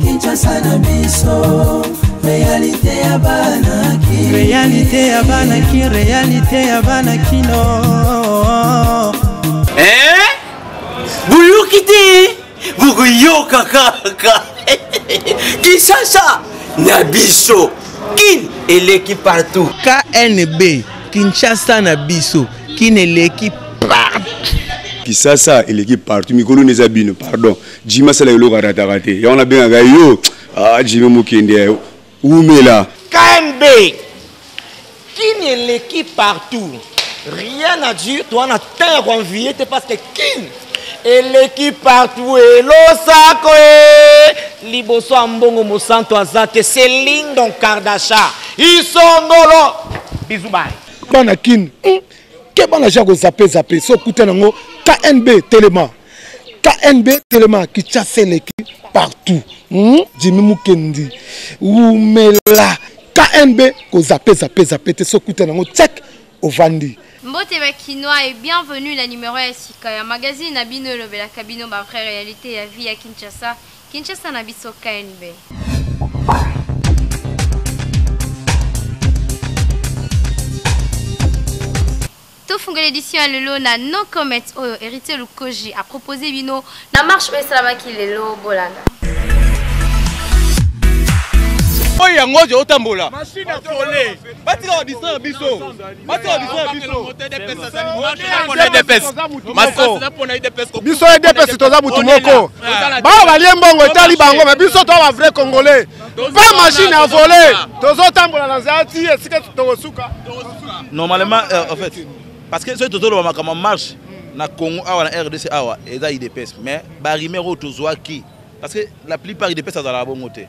Kinshasa na biso réalité ya banaki réalité ya banaki réalité ya banaki no Buyukite bukuyoka kaka Kinshasa na biso kin eleki partout KNB Kinshasa na biso kin eleki partout Kinshasa eleki partout mikolo neza bino pardon Jima sala yolo raté ya on a bien yo Jima mukende umela KNB kin eleki partout rien à dire toi na terre envié parce que kin eleki partout et losako liboso ambongo mosanto azate Céline Don Kardasha isongolo bizubai bana kin ke bana jako zappé so kuta nango KNB Téléma qui chasse l'équipe partout Jimmy Mukendi umela KNB ko zappé te so kuta nango check ovandi Mbote Bakinois et bienvenue la numéro ya sika ya magazine na bino lobela kabino ba vraie réalité ya vie à Kinshasa na biso KNB. Tout funga l'édition à lelo na no comment oyo hérité le koji a proposé bino na marche esalabaki lelo bolanda. Oyo yango je otambola machine à voler batika wa distance biso biso EDPS toza mutu moko ba balie mbongo etali bango mais biso to ba vrai congolais pas machine à voler tozo tambola na zati esika tokosuka normalement en fait parce que ce toto ba makama marche na Congo awa na RDC awa eza IDPS mais ba rimero tozwa ki parce que la plupart IDPS za la bongo te.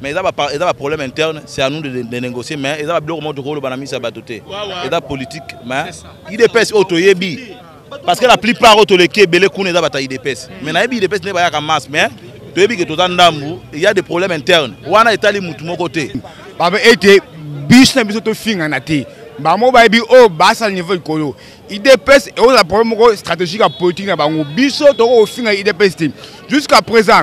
Mais il y a un problème interne, c'est à nous de négocier, mais il y a un bloc de rôle banamisa batoté. Il y a politique, mais il dépêche auto yebi parce que la plupart auto les qui belé koune da bataille dépêche. Mais na yebi dépêche ne ba ya ka masse mais to yebi que to ndambu, il y a des problèmes internes. Wana etali mutu moko te. Ba été biche na biso to finga na te. Ba mo ba yebi o basa niveau ikolo. Il dépêche et on a problème stratégique à politique na bango biso to ko finga il dépêche jusqu'à présent.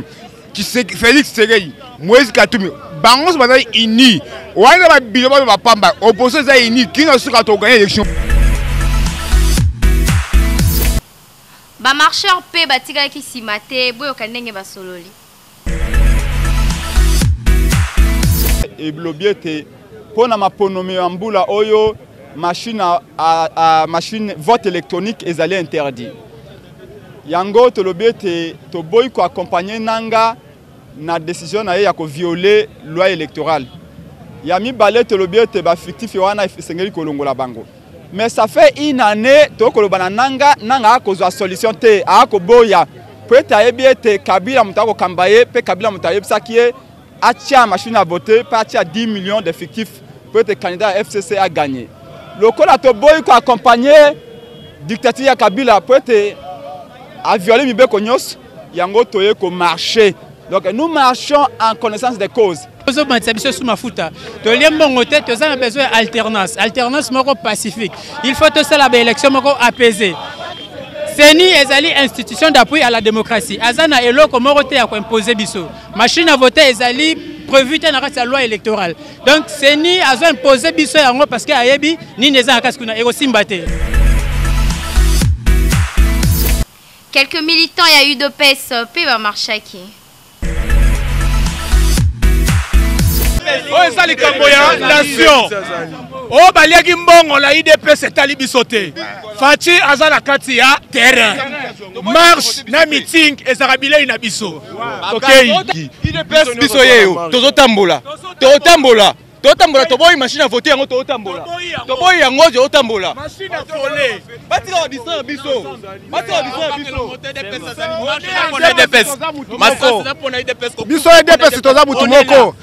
Qui c'est Félix Tshisekedi Moïse Katumbi bango bana ini wana ba biloba ba pamba opposition za ini qui na suka to gagner élection Ba marcheur pe batika ki simate boyo kanenge ba sololi et blobiete pona maponomi ambula oyo machine machine vote électronique ezali interdit yango tolobiete to boy ko accompagner nanga na décision na ya ko violer loi électorale ya mi balé tolobiete ba fictif wana sengeli kolongola bango mais ça fait une année to kolobana nanga ko zo solution te a ko boya peut ayebiete Kabila mutako kambaye pe Kabila mutayebisa kié atia machine à voter pas atia 10 millions d'effectifs peut être candidat FCC a gagné le kola to boy ko accompagner dictature ya Kabila peut être à violer mi bekonyos yango toye ko marcher donc nous marchons en connaissance des causes Nous avons sous ma fouta. Nous avons besoin d'alternance. Alternance pacifique. Il faut que la élection apaisée. CENI est institution d'appui à la démocratie. Azana est là comme on imposer biso. Machine à voter est prévue dans la loi électorale. Donc CENI a imposé biso parce que Ayebi ni neza akaskuna et aussi mbaté. Quelques militants il y a eu de PES P va marcher qui. Oh, ça les Camboya, nation. Oh, baliaki mbongo la IDPS etali bisote. Fati azala kati ya terrain. Marche na meeting ezarabile ina biso. OK. IDPS biso yeyo. Tozotambola. Totambola toboyi machine à voter yango totambola. Toboyi yango je otambola. Machine à voler. Batika odisa biso. Biso EDPS toza mutu moko.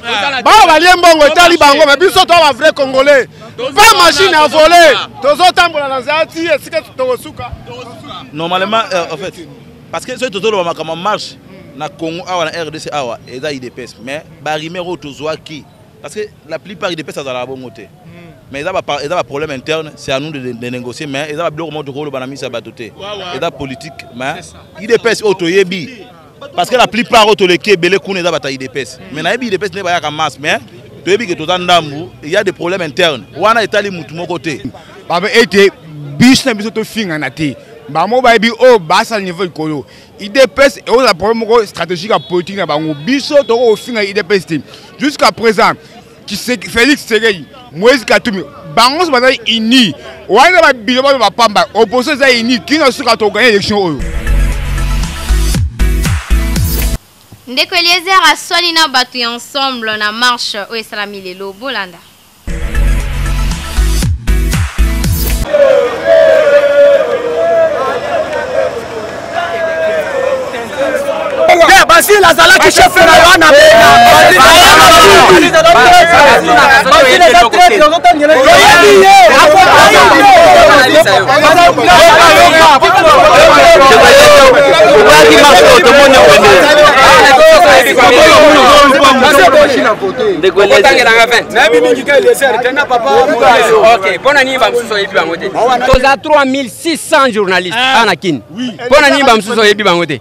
Ba balie mbongo etali bango mais biso to ba vrai congolais. Pas machine à voler. Tozotambola na zati esika tokosuka. Normalement en fait parce que ce totolo makama marche na Congo awa na RDC awa eza IDPS mais ba rimero tozwa ki Parce que la plupart des personnes à la bonne côté. Mais ils ont un problème interne, c'est à nous de négocier. Mais ils ont un bloc de rôle, ils ont un politique. Mais IDPS autoyebi. Parce que la plupart autoleke belé koune da bataille IDPS. Mais na IDPS ne ba ya masse mais toyebi que tout ndambu, il y a des problèmes internes. Wana etali mutu mo côté. Baba été bis na biso to finga na te. Ba mo ba bi o basa niveau ikolo. IDPS et on a problème stratégique à politique na bango biso to o finga IDPS team. Jusqu'à présent qui c'est Félix Tshisekedi, Moïse Katumbi, bango se bataille ini. Wana ba bilo ba pamba opposé za ini qui na suka to gagner élection. Ndeko Eliezer aswali na batu ensemble na marche o esalami lelo bolanda. Basi la zala qui chef na wana toza 3600 journalistes anakin pona ni bamsuso yebi bangote.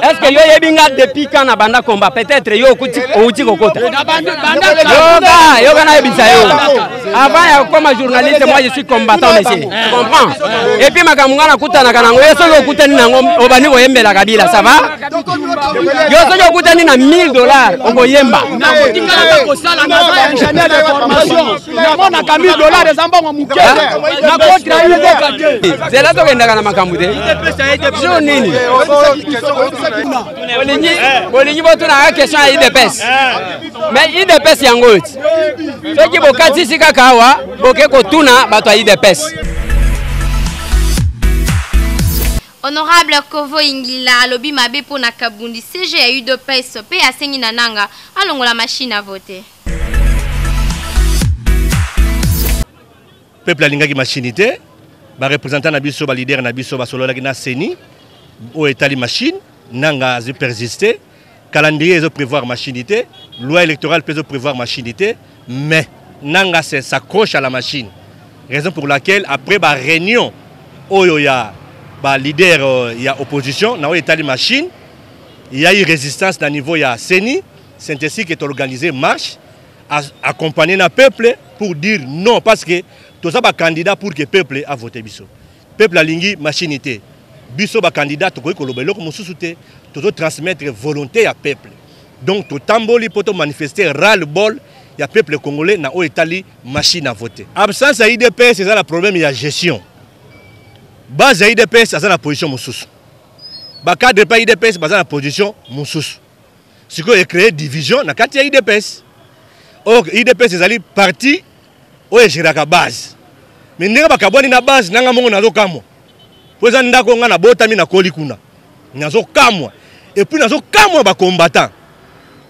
Est-ce que yo yebinga depuis quand na banda combat peut-être yo outi kokota yoga na yebisa yo avant ya comme journaliste moi je suis combattant monsieur tu comprends et puis makamunga na kutana kana ngoyo so yo kutani nango obani boyembela kabila ça va yo so yo kutani na $1000 ongoyemba na kutikala ko sala na ingénieur de formation na na $1000 ezambongo muke na kontra ile c'est là to kenda kana makambude jo nini Bolingi botu na question à IDPS. Mais IDPS yango oti. Soki bokati sika kawa, boke kotuna bato à IDPS. Honorable Kovo Ingila alobi mabe po na Kabundi CG ya UDPS pe asengi na nanga alongola machine à voter. Peuple alingaki machinité, ba représentant na biso ba leader na biso ba solola na Seni o etali machine. Nanga a persisté, calendrier peut prévoir machinité, loi électorale peut prévoir machinité, mais Nanga s'accroche à la machine. Raison pour laquelle après la réunion, où il y a leader, il y a opposition, dans l'état de machine, il y a eu résistance à niveau il y a Seni, c'est ainsi qui est organisé marche, accompagner le peuple pour dire non parce que tout ça est candidat pour que le peuple a voté biso. Le peuple a lingi machinité. Biso ba candidat to ko lobelo ko mususuté to transmettre volonté à peuple. Donc to tamboli poto manifester ras-le-bol ya peuple congolais na o etali machine à voter. Absence à IDPS c'est ça le problème ya gestion. Base à IDPS c'est ça la position mususu. Ba cadre pas IDPS base la position mususu. Ce que créer division na kati ya IDPS. Or IDPS c'est ali parti o ejiraka base. Mais ndenge ba kaboni na base nanga mongo na lokamo. Poza ndako nga na botami na koli kuna. Nazo kamwa. Et puis nazo kamwa ba combattant.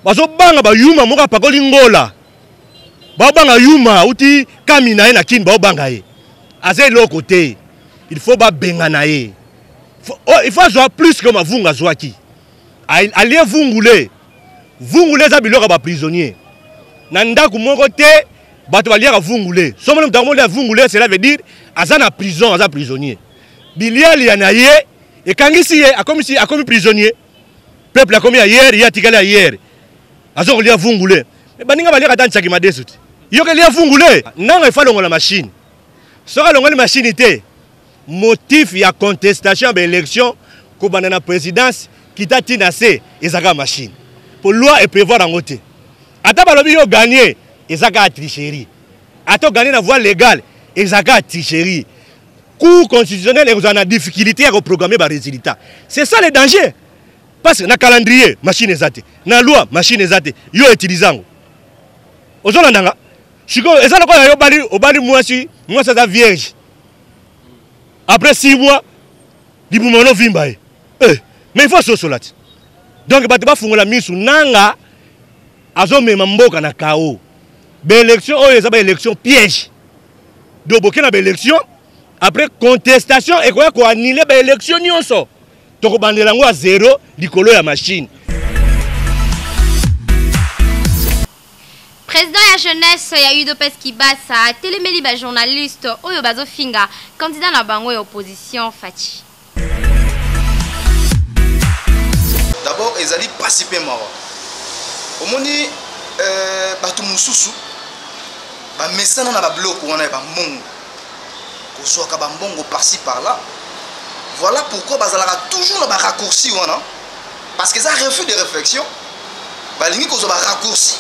Bazo banga ba yuma moka pakoli ngola. Ba banga yuma uti kamina na kin ba banga ye. Aze l'autre côté. Il faut ba benga na ye. Il faut jouer plus que ma vunga zwaki. Aller vungule. Vungule za biloko ba prisonnier. Na ndako moko te bato ba liaka vungule. Somo na ndako mo vungule cela veut dire azana prison, aza prisonnier. Bilial yanaye et kangisi ye a commis prisonnier. Peuple a commis hier, il a tigala hier. Azo lia vungule. Mais baninga balia katan chaki madesuti. Yo ke lia vungule. Nanga fa longola machine. Sera longola machine té. Motif ya contestation à l'élection ko banana présidence qui t'a tinasé ezaka machine. Pour loi et prévoir en côté. Ata balobi yo gagner ezaka tricherie. Ata gagner la voie légale ezaka tricherie. Cour constitutionnel et vous en a difficulté à reprogrammer les résultats. C'est ça le danger. Parce que dans le calendrier, machine est zate. Dans la loi, machine est zate. Yo utilisant. Ozona nanga. Chiko, et ça le quoi yo bali moi ça vierge. Après 6 mois, di bumono vimba. Mais il faut so solat. Donc batu ba fungola misu nanga azo mema mboka na KO. Be élection o ezaba élection piège. Do bokena be élection après contestation et quoi qu'on annule l'élection nyonso. Toko bandelango à 0 likolo ya machine. Président de la jeunesse, il y a eu de qui basa, téléméli ba journaliste, oyo bazo finga, candidat na bango et opposition Fachi. D'abord, ils allaient participer maro. Au moni, batou mususu, ba mesana na ba bloc on a ba mongo, ko so ka ba mongo par-ci par-là. Voilà pourquoi bazalaka toujours na ba raccourci wana, parce que ça refus de réflexion. Ba lingi ko so ba raccourci.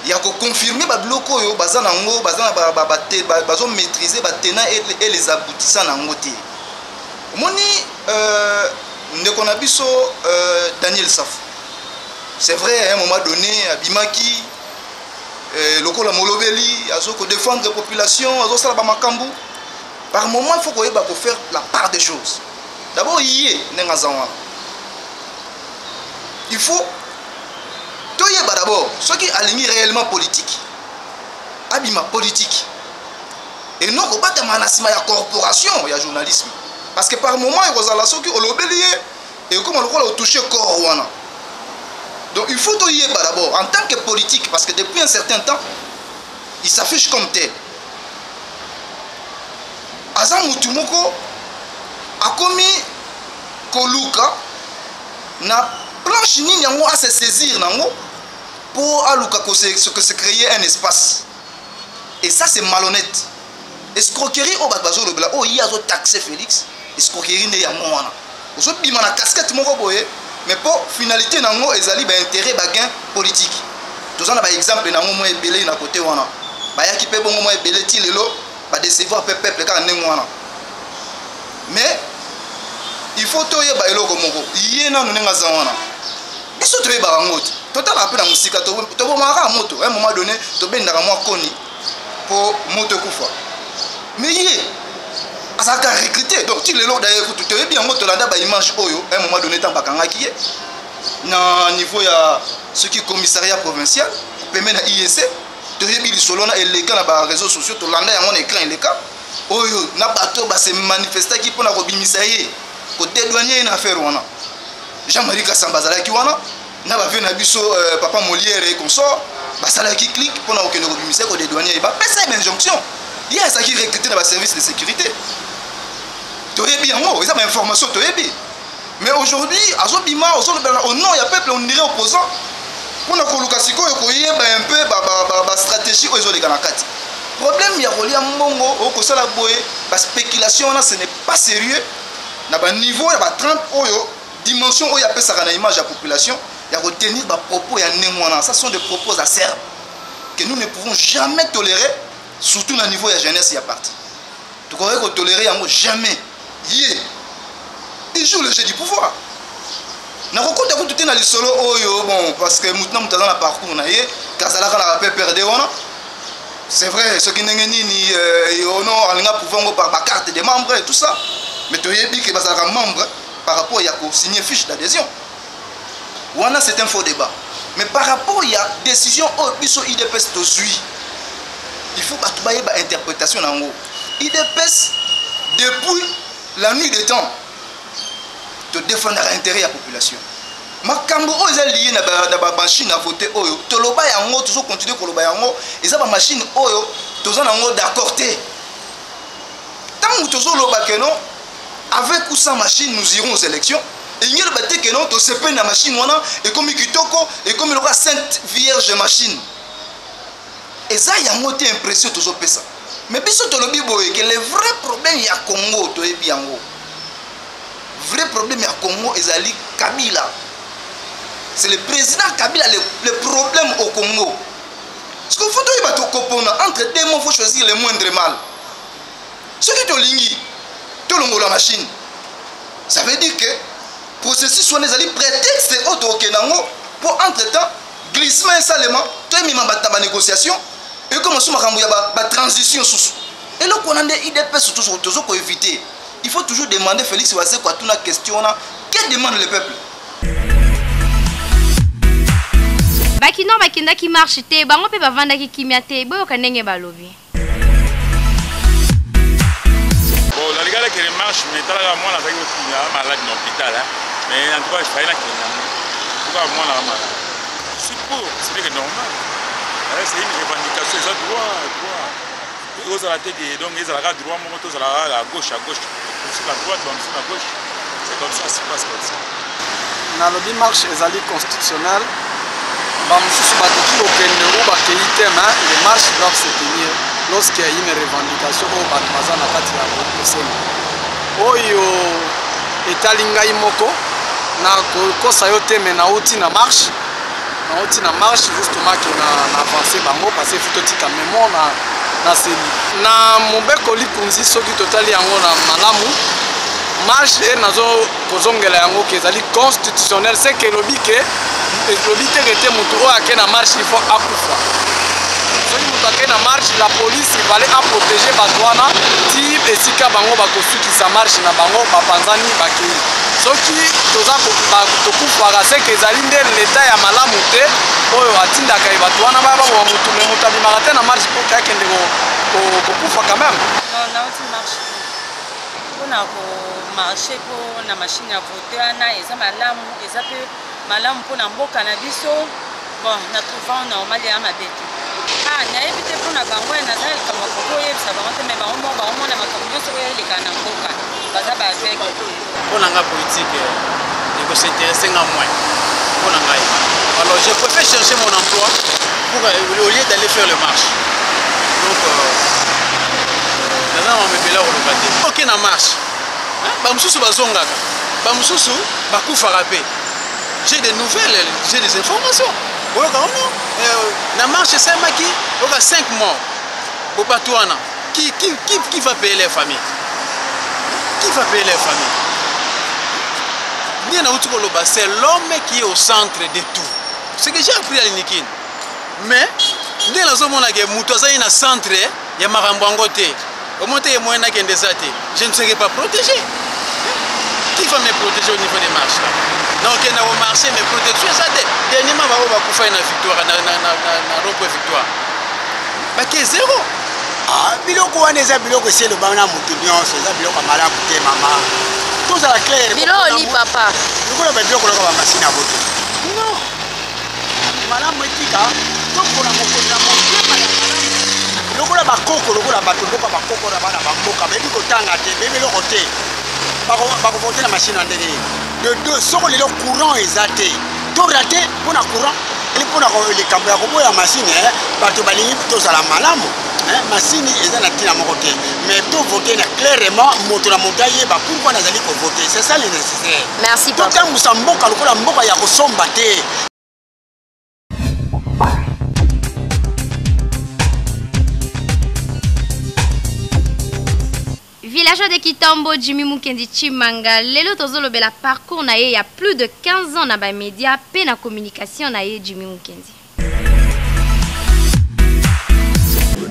Il y a confirmer ba bloc oyo bazana ngo bazana bazo maîtriser ba tenants et les aboutissants na ngoté. Moni ndeko na biso Daniel Safou. C'est vrai à un moment donné Abimaki lokola molobeli azoko défendre la population azo sala ba makambu. Par moment il faut qu'on faire la part des choses. D'abord il faut d'abord ceux qui alignent réellement politique. Abima politique. Et non ko bata manasima ya corporation ya journalisme. Parce que par moment il y a ceux qui ont l'obélié et comme on a touché corps wana. Donc il faut y d'abord en tant que politique parce que depuis un certain temps il s'affiche comme tel. Azam Mutumoko a commis Koluka na planche ni yango à se saisir nango pour aluka que se créer un espace. Et ça c'est malhonnête. Escroquerie au bazo le bla oh il y a taxé Félix escroquerie ne ya mwana. Ozo bima na casquette moko boye mais pour finalité nango ezali ba intérêt ba gain politique. Tozana ba exemple nango mo ebele na côté wana. Ba yaki pe bongo mo ebele ti lelo ba décevoir peuple ka ndenge wana. Mais il faut toye ba eloko moko. Yena no nenga za wana. Biso toye ba ngote. Total appel na musika to bomaka moto. À un moment donné to bendaka moi koni pour moto kufa. Mais yé ça a recruté donc tu le lot d'ailleurs tu te bien moto landa ba image oyo à un moment donné tant bakanga qui est na niveau ya ce qui commissariat provincial permet na IEC te rebi li solo na eleka na ba réseaux sociaux to landa ya mon écran eleka oyo na bato ba se manifester qui pona ko bimisa yé côté douanier na affaire wana Jean-Marie Kassambazala qui wana na ba vena biso papa Molière et consort ba sala qui clique pona ko kende ko bimisa ko des douaniers ba pesa une injonction. Il y a ça qui recruté dans le service de sécurité. Toyebi yango, ils ont une information toyebi. Mais aujourd'hui, azobima, au nom il y a peuple on dirait opposant. Pour na koluka siko yokoye un peu ba stratégie aux les kanakati. Problème il y a relié mbongo au kosala boye, ba spéculation là ce n'est pas sérieux. Na ba niveau ya ba 30 oyo dimension oyo appelle ça na image de la population, il y a retenir ba propos ya nengwana, ça sont des propos acerbes que nous ne pouvons jamais tolérer. Surtout au niveau de la jeunesse, il y a parti. Tu crois qu'on tolérer jamais. Il joue le jeu du pouvoir. Na roko ta kutu na lisolo oyo bon parce que maintenant nous dans la parcours na yé kazala kana rappel perdre ona. C'est vrai ce qui n'engeni ni ono alinga pouvoir par ma carte de membre et tout ça. Mais tu yebi que bazala membre par rapport il y a ko signer fiche d'adhésion. Wana c'est un faux débat. Mais par rapport il y a décision au biso IDPS to suit. Il faut pas trouver une interprétation en haut. IDPS, depuis la nuit des temps, te défendre l'intérêt de la population. Ma cambo est lié à la machine à voter. Tu l'as yango, tu continues à l'oba yango. Et ça, la machine oyo, tu as d'accord. Tant que tu as l'oba que non, avec ou sans machine, nous irons aux élections. Et il y a le bâti que non, tu sais pas la machine et comme il et comme il aura sainte vierge machine. Et ça, il y a une impression de ça. Mais si tu as que le vrai problème est à Congo, tu es bien. Le vrai problème est à Congo, c'est Kabila. C'est le président Kabila le problème au Congo. Ce qu'il faut entre deux mots, il faut choisir le moindre mal. Ce qui est lingi, tu as la machine. Ça veut dire que le processus soit des prétextes pour entre-temps glissement et salement, tu as mis ma négociation. Et comme ça, il y a une transition. Et là, on a des IDPS toujours pour éviter. Il faut toujours demander Félix Ouassé quoi toute la question là. Que demande le peuple? Bakino bakinda qui marche te, bango pe bavanda ki kimia te, boyo kanenge balobi. Bon, la ligade qui marche, mais t'as la moi la vague qui est malade dans l'hôpital, mais en tout cas, il fallait la qu'il y ait. Pourquoi moi la malade? C'est pour, c'est normal. C'est une revendication, ça droit. Ozala te donc ezalaka droit moko tozalaka à gauche sur la droite sur la gauche, c'est comme ça, c'est passe comme ça. Nalobi marche ezali constitutionnel bamosusu bakoki kokende oyo bakei te mais les marches doivent se tenir lorsqu'il y a une revendication oyo bato baza na kati ya bosenga oyo etali ngai moko na kokosa yo te mais nauti na marche justement ke na avance bango parce que totika memo na seli na mobeko likunzi soki totali yango na malamu marche e nazo kozongela yango ke ezali constitutionnel c'est que elobi te kete motu oyo ake na marche il faut akufa soki motu ake na marche la police evale aprotéger bato wana ti esika bango bakosukisa marche na bango bapanzani bakei soki toza tokufaka c'est que ezali nde leta ya malamu te oyo atindaka ye bato wana baya bakoba motu me motu abimaka te na marche po kakende kokufa quand même nauti marche mpona komarche mpo na mashine ya vote wana eza malamu eza mpe malamu mpona mboka na biso bon na trouvant normal ya mabe te nayebi te mpona bango naza likambo koko oyebisa bango te me baomona makambo nyonso oyo eleka na mboka baza baaveke mpona nga politique ekosinteresse nga moins mpona ngai alors je préfère chercher mon emploi pour au lieu d'aller faire le marche donc naza mamepela koloba te oke na marche bamosusu bazongaka bamosusu bakufaka mpe j'ai des nouvelles j'ai des informations oyoka ono na marche esalemaki oyoka 5 morts bobato wana qui va payer les familles qui va payer les familles bien nauti koloba c'est l'homme qui est au centre de tout ce que j'ai appris à l'Inikine mais nde nazomona ke moto azali na centre ya makambo yango te omonte ye moyen nakende eza te je ne serai pas protégé qui va me protéger au niveau des marches là donc okenda komarche mais protection eza te dernièrement bao bakufai na victoire na rompoint victoire bake zéro biloko wana eza biloko esi elobana na motu nyonso eza biloko ya malamu te mama tozala claire biloli papa lokola babiloko loka bamasini ya boto non malamu etika topona mokonzi ya motema ya malamu lokola bakoko lokola bato mboka bakoko na bana bamboka bayebi kotanga te bayebi eloko te bakovote na mashine ya ndenge de deux soko lelo courant eza te to rate mpona courant eli mpona likambo ya koboya mashine bato balingi tozala malamu masini eza na ntina moko te mais tovote na clairement moto na moto ayeba pourkui nazali kovote c'est ça le nécessaire merci totambusa mboka lokola mboka ya kosomba te. Villageois de Kitambo, Jimmy Mukendi Chimanga, lelo tozolobela parcours na ye il y a plus de 15 ans na ba média pe na communication na ye Jimmy Mukendi.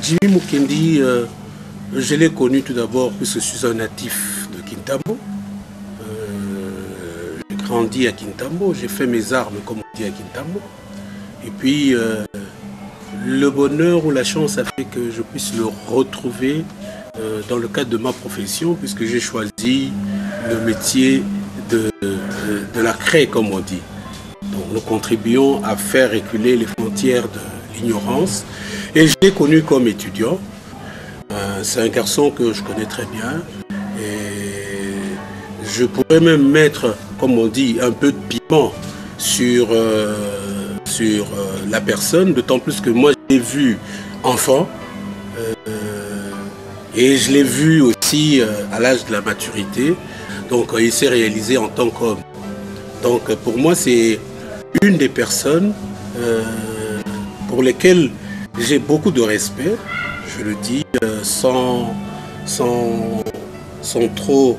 Jimmy Mukendi, je l'ai connu tout d'abord puisque je suis un natif de Kintambo. J'ai grandi à Kintambo, j'ai fait mes armes comme on dit à Kintambo. Et puis le bonheur ou la chance a fait que je puisse le retrouver dans le cadre de ma profession, puisque j'ai choisi le métier de la craie, comme on dit. Donc nous contribuons à faire reculer les frontières de l'ignorance. Et je l'ai connu comme étudiant. C'est un garçon que je connais très bien. Et je pourrais même mettre, comme on dit, un peu de piment sur la personne, d'autant plus que moi je l'ai vu enfant. Et je l'ai vu aussi à l'âge de la maturité. Donc il s'est réalisé en tant qu'homme. Donc pour moi c'est une des personnes pour lesquelles j'ai beaucoup de respect. Je le dis sans trop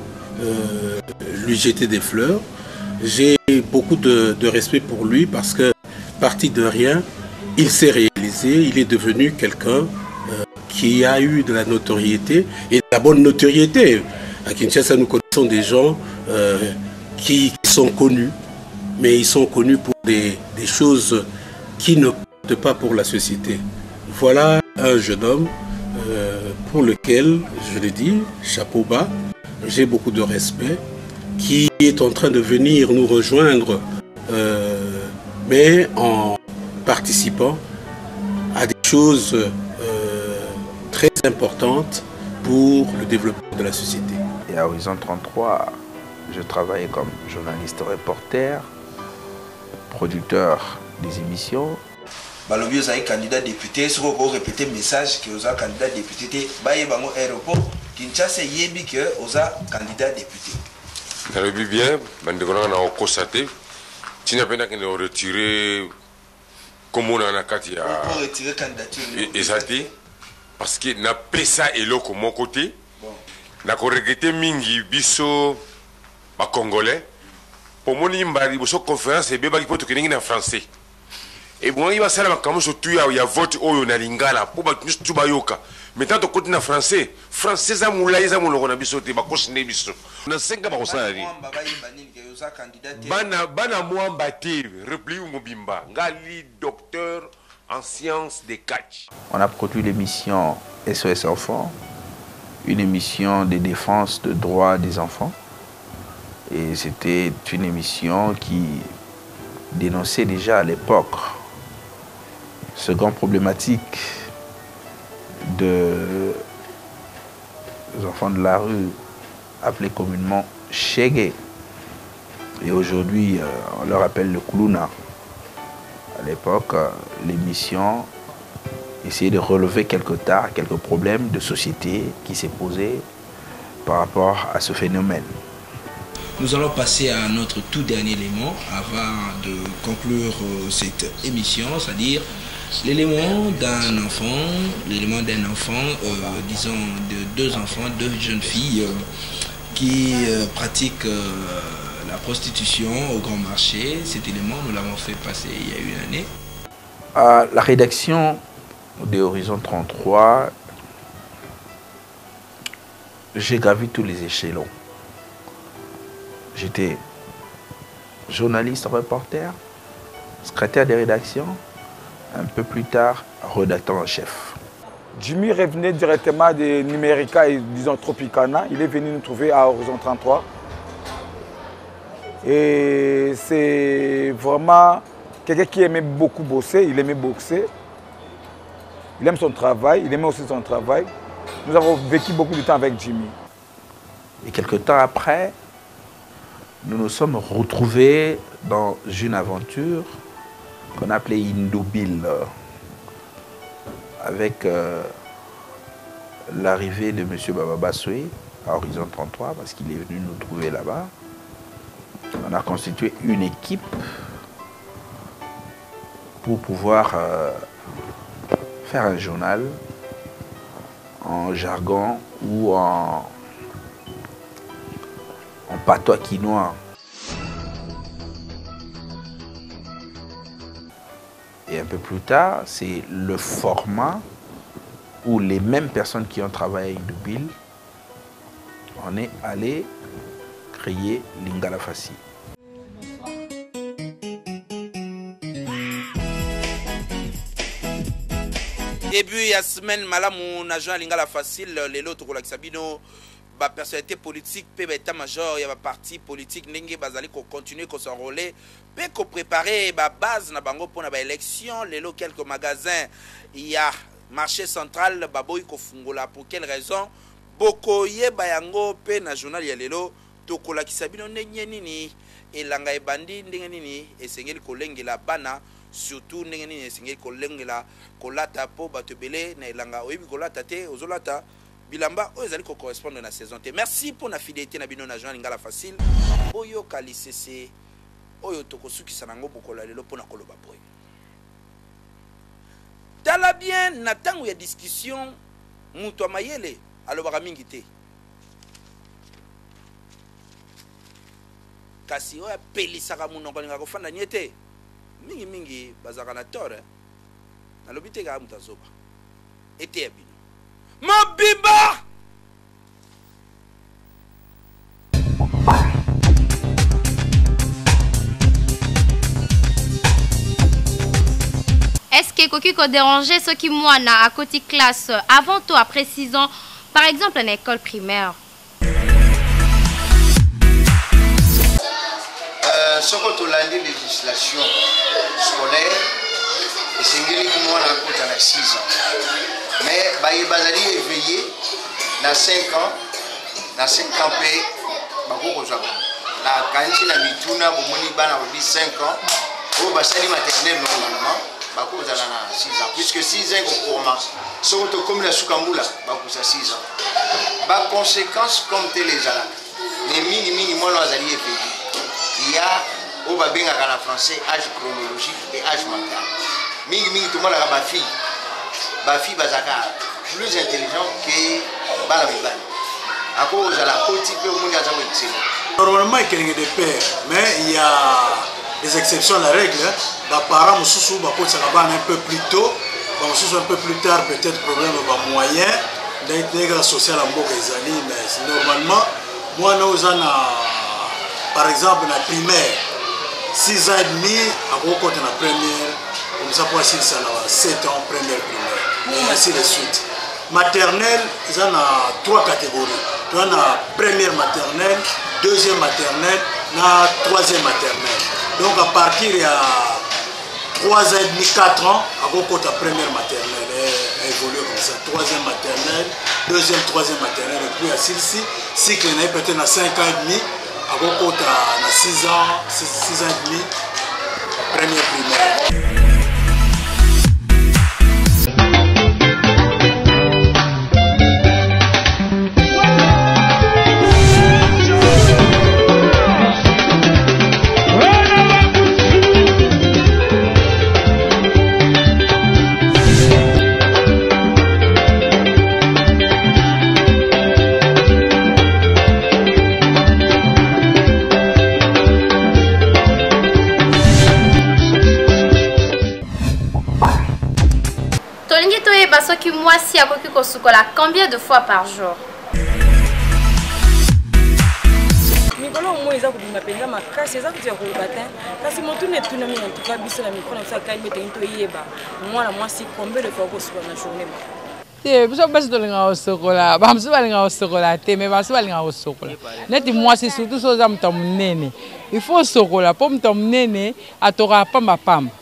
lui jeter des fleurs. J'ai beaucoup de respect pour lui parce que parti de rien, il s'est réalisé, il est devenu quelqu'un qui a eu de la notoriété et de la bonne notoriété. À Kinshasa, nous connaissons des gens qui sont connus, mais ils sont connus pour des choses qui ne comptent pas pour la société. Voilà un jeune homme pour lequel, je le dis, chapeau bas, j'ai beaucoup de respect, qui est en train de venir nous rejoindre, mais en participant à des chose très importante pour le développement de la société. Et à Horizon 33, je travaille comme journaliste reporter, producteur des émissions. Balobi oza candidat député, ce qu'on répéter message que oza candidat député, baye bango aéroport, Kinshasa yebi que oza candidat député. Balobi bien, bandekona na constaté, tu n'as pas qu'à retirer comme on a kati ya. Pour retirer candidature. Exactement, parce que na pesa eloko mon côté, na ko regretter mingi biso ba congolais, pour mon imbari boso conférence et beba qui peut tenir en français. Et bon, il va faire la caméra surtout il y a vote au na lingala pour ba tout bayoka. Maintenant to côté na français, français za moulay za moloko na biso te ba kosne biso. Na senga ba kosala ni. Bana mwamba te repli mobimba ngali docteur en sciences des catch. On a produit l'émission SOS Enfants, une émission de défense des droits des enfants. Et c'était une émission qui dénonçait déjà à l'époque ce grand problématique des enfants de la rue, appelés communément Chégué. Et aujourd'hui, on leur appelle le Koulouna. À l'époque, l'émission essayait de relever quelques problèmes de société qui s'est posé par rapport à ce phénomène. Nous allons passer à notre tout dernier élément avant de conclure cette émission, c'est-à-dire l'élément d'un enfant, disons de deux enfants, deux jeunes filles qui pratiquent la prostitution au grand marché. Cet élément, nous l'avons fait passer il y a une année. À la rédaction de Horizon 33, j'ai gravi tous les échelons. J'étais journaliste, reporter, secrétaire de rédaction, un peu plus tard, rédacteur en chef. Jimmy revenait directement de Numérica et disons Tropicana. Il est venu nous trouver à Horizon 33. Et c'est vraiment quelqu'un qui aimait beaucoup bosser, il aimait boxer. Il aime son travail, il aimait aussi son travail. Nous avons vécu beaucoup de temps avec Jimmy. Et quelques temps après, nous nous sommes retrouvés dans une aventure qu'on appelait Indobil, avec l'arrivée de M. Baba Bassoé à Horizon 33, parce qu'il est venu nous trouver là-bas. On a constitué une équipe pour pouvoir faire un journal en jargon ou en patois quinois. Et un peu plus tard, c'est le format où les mêmes personnes qui ont travaillé avec Dubil, on est allé créer Lingala Fassi. Début ya semaine malamu na joint Lingala Facile lelo tokolakisa bino ba personnalité politique pe ba état-major ya ba parti politique ndenge bazali ko continuer ko s'enrôler pe ko préparer ba base na bango pona ba élection lelo quelques magasins ya marché central baboy ko fungola pour quelle raison boko ye bayango pe na journal ya lelo tokolakisa bino ndenge nini elanga ebandi ndenge nini esengeli kolengela bana surtout ndenge nini esengeli kolengela kolata po bato belé na elanga oyebi kolata te ozolata bilamba oyo ezali ko correspondre na saison te. Merci pour la fidélité na bino na joint Lingala Facile oyo kalisese oyo tokosukisa nango bokola lelo pona koloba boy tala bien na tango ya discussion mutu amayele alobaka mingi te kasi oyo apelisaka munoko alinga kofanda nie te mingi bazaka na tort nalobi te kaka mutu azoba ete ya bino mobimba est-ce que koki ko déranger ceux qui moi na à côté classe avant ou après 6 ans par exemple en école primaire ce qu'on a la législation scolaire esengelaki mwana akota na 6 ans mais bazali éveillé na 5 ans na 5 ans mpe bakokozwa na kanisi na mituna bomoni bana babi 5 ans oyo basali maternelle normalement bakozala na 6 ans puisque 6 ans ekokoma soki tokomi na suka mbula bakosa 6 ans baconséquence comme tel ezalaka mais mingimingi mwana azali éveillé ya oyo babengaka na français âge chronologique et âge mental mingimingi tomonaka bafille bazalaka plus intelligent que bana mibali akozala koti mpe omoni aza koexcellent. Normalement il y a des pères mais il y a des exceptions à la règle. Les parents sont un peu plus tôt, un peu plus tard, peut-être problème de moyens, d'intégrer social en Boka Ezali, mais normalement, moi, nous avons, par exemple, la primaire, 6 ans et demi, à Boko, la première, comme ça, pour 7 ans, première primaire, et ainsi de suite. Maternelle, ils ont 3 catégories. Tu as la première maternelle, deuxième maternelle, la troisième maternelle. Donc à partir de 3 ans et demi, 4 ans, à Boko, ta première maternelle évolue comme ça. Troisième maternelle, deuxième, troisième maternelle, et puis à celle-ci, cycle peut-être à 5 ans et demi, à Boko, tu as 6 ans et demi, première primaire. Soki mwasi akoki kosukola combien de fois par jour? mikolo mo eza kobima penza makasi eza kutia koloba te kasi motu ne tuna mingi ntuka biso na mikolo na kai bete into yeba mwana mwasi combien de fois kosukola na journée ba te biso basi tolinga kosukola bamsu balinga kosukola te mais basi balinga kosukola neti mwasi surtout so za muta munene il faut sokola po muta munene atoka pamba pamba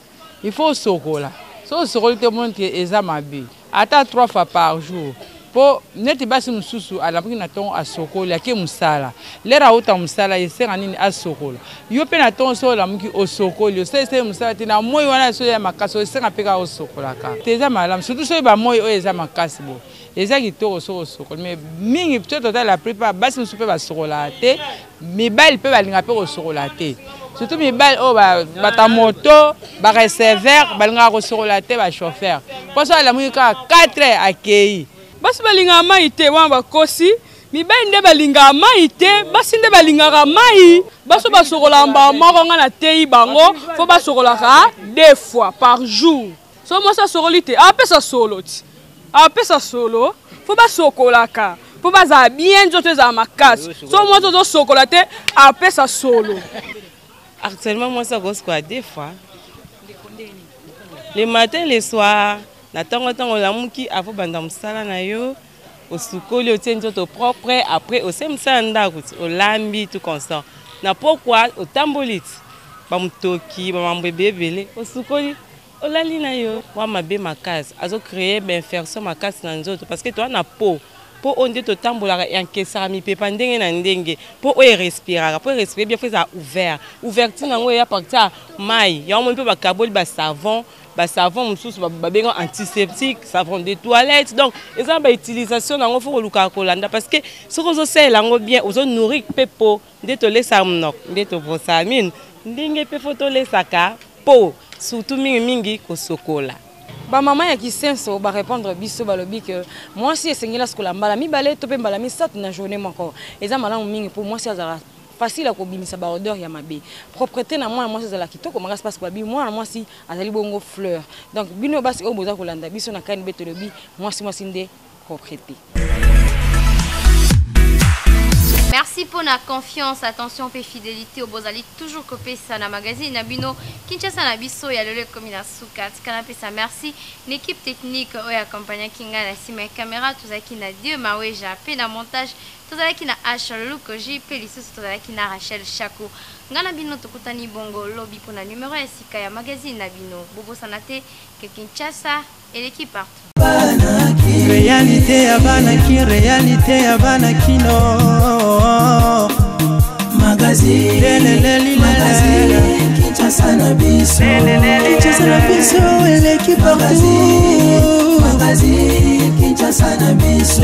il faut sokola so sokoli te montre eza mabe ata 3 fois par jour po neti basi mususu alamuki na tongo asokola ke musala lera uta musala yesenga nini asokola yo pe na tongo so alamuki osokoli osese musala tina moyo wana so ya makasi yesenga peka osokola ka teza malamu surtout so ba moyo eza makasi bo eza kitoko so osokola mais mingi peut-être la plupart basi mususu pe basokola te mibali pe balinga pe osokola te surtout mibali o bata moto ba receveur balinga kosokola te ba chauffeur po so alamuki ka 4 akei basi balinga mai te wana bakosi mibali nde balinga mai te basi nde balingaka mai baso basokola mba moko nga na tei bango fo basokolaka 2 fois par jour so mwasi asokoli te apesa solo ti apesa solo fo basokolaka fo bazala bien nzoto ezala makasi so mwasi ozosokola te apesa solo. Actuellement moi ça gosse quoi 2 fois le matin le soir na tango la muki avant banda musala na yo osukoli otie nzoto propre après osemisa ndako olambi tout constant na pourquoi otamboliti ba mutoki ba mambebe ebele osukoli olali na yo wa mabe makasi azo créer ben faire ça makasi na nzoto parce que toi na peau po onde to tambolaka yankesaka mipepa ndenge na ndenge po oyo respiraka po respirer bien fait ouvert ouverture nango ya partir mai ya moni pe bakaboli ba savon mususu babenga antiseptique savon de toilette donc eza ba utilisation nango faut koluka kolanda parce que soko zo sela ngo bien ozo nourrir pepo nde to lesa mnok nde to brosamine ndenge pe photo lesaka po surtout mingi kosokola. Ba maman ya kisenso ba répondre biso balobi que moi si esengela skola mbala mibale to pe mbala misatu na journée moko eza malamu mingi pour moi si azara facile à kobimisa ba odeur ya mabe propreté na moi si azala kitoko makasi parce que babi moi si azali bongo fleur donc bino basi o boza kolanda biso na kani beto lobi moi si nde propreté. Merci pour la confiance, attention et fidélité au Bozali. Toujours copé ça na magazine Nabino. Kinshasa na biso ya lelo comme na sukat. Kanapé ça merci. L'équipe technique oya accompagné Kinga na sima caméra tout ça qui na Dieu mawe japé na montage tout ça qui na H Lukoji Pelissus tout ça qui na Rachel Chakou. Ngana bino tokutani bongo lobby pour na numéro ya sika ya magazine Nabino. Bobo Sanate ke Kinshasa et l'équipe partout. Réalité ya banaki, réalité ya banakino magazine Kinshasa na biso et l'équipe partout magazine Kinshasa na biso